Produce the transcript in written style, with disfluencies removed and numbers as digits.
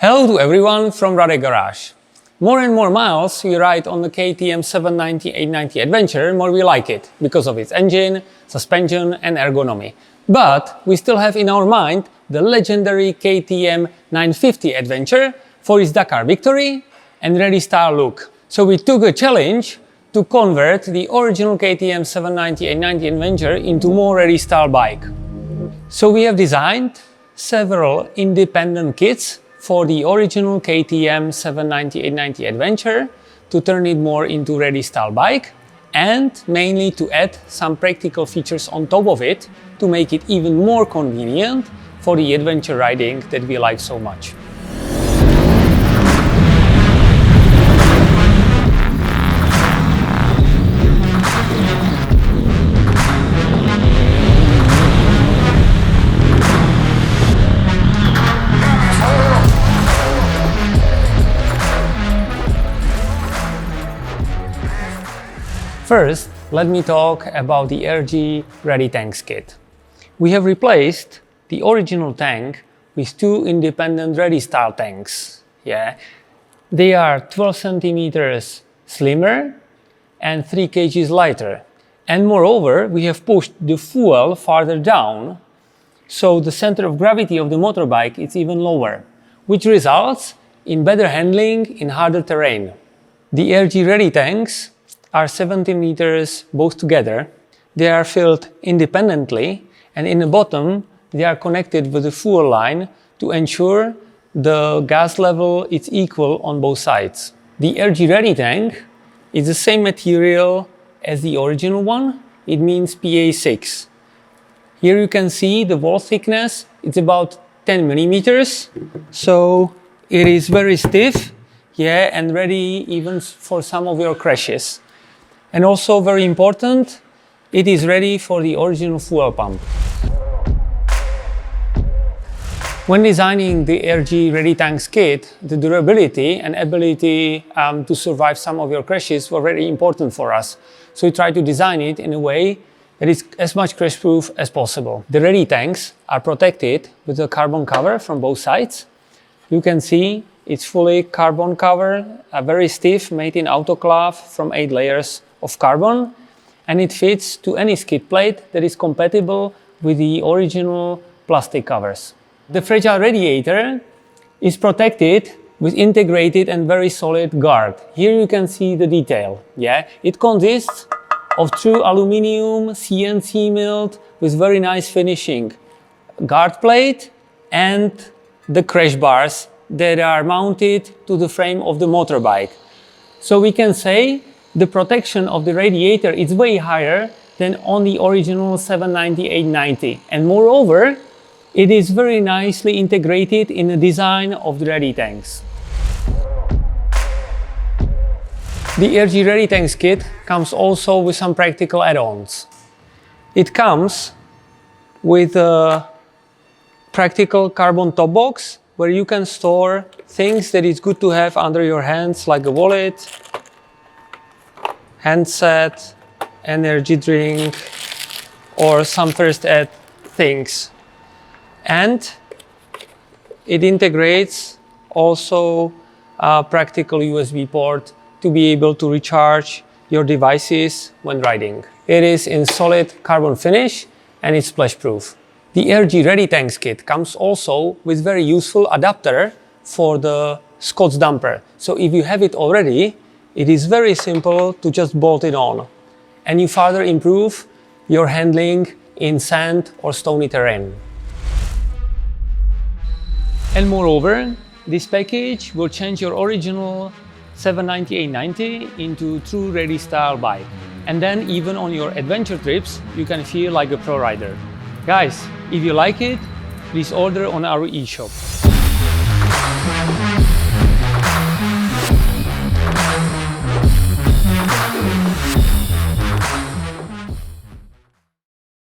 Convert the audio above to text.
Hello to everyone from RADE Garage. More and more miles we ride on the KTM 790/890 Adventure, more we like it because of its engine, suspension and ergonomy. But we still have in our mind the legendary KTM 950 Adventure for its Dakar victory and rally style look. So we took a challenge to convert the original KTM 790/890 Adventure into more rally style bike. So we have designed several independent kits for the original KTM 790/890 Adventure to turn it more into rally style bike and mainly to add some practical features on top of it to make it even more convenient for the adventure riding that we like so much. First, let me talk about the RADE tanks kit. We have replaced the original tank with two independent rally style tanks. They are 12 centimeters slimmer and 3 kgs lighter. And moreover, we have pushed the fuel farther down, so the center of gravity of the motorbike is even lower, which results in better handling in harder terrain. The RADE tanks are 17 liters both together. They are filled independently, and in the bottom they are connected with the fuel line to ensure the gas level is equal on both sides. The RADE tank is the same material as the original one. It means PA6. Here you can see the wall thickness. It's about 10 millimeters, so it is very stiff, and ready even for some of your crashes. And also very important, it is ready for the original fuel pump. When designing the RADE tanks kit, the durability and ability to survive some of your crashes were very important for us. So we tried to design it in a way that is as much crash-proof as possible. The RADE tanks are protected with a carbon cover from both sides. You can see it's fully carbon cover, very stiff, made in autoclave from 8 layers of carbon, and it fits to any skid plate that is compatible with the original plastic covers. The fragile radiator is protected with integrated and very solid guard. Here you can see the detail. It consists of true aluminum CNC milled with very nice finishing guard plate and the crash bars that are mounted to the frame of the motorbike. So we can say the protection of the radiator is way higher than on the original 790/890, and moreover, it is very nicely integrated in the design of the RADE tanks. The RADE tanks kit comes also with some practical add-ons. It comes with a practical carbon top box where you can store things that is good to have under your hands, like a wallet, handset, energy drink, or some first aid things. And it integrates also a practical USB port to be able to recharge your devices when riding. It is in solid carbon finish and it's splash proof. The RADE tanks kit comes also with very useful adapter for the Scott's damper. So if you have it already, it is very simple to just bolt it on, and you further improve your handling in sand or stony terrain. And moreover, this package will change your original 790/890 into true rally style bike. And then even on your adventure trips, you can feel like a pro rider. Guys, if you like it, please order on our e-shop.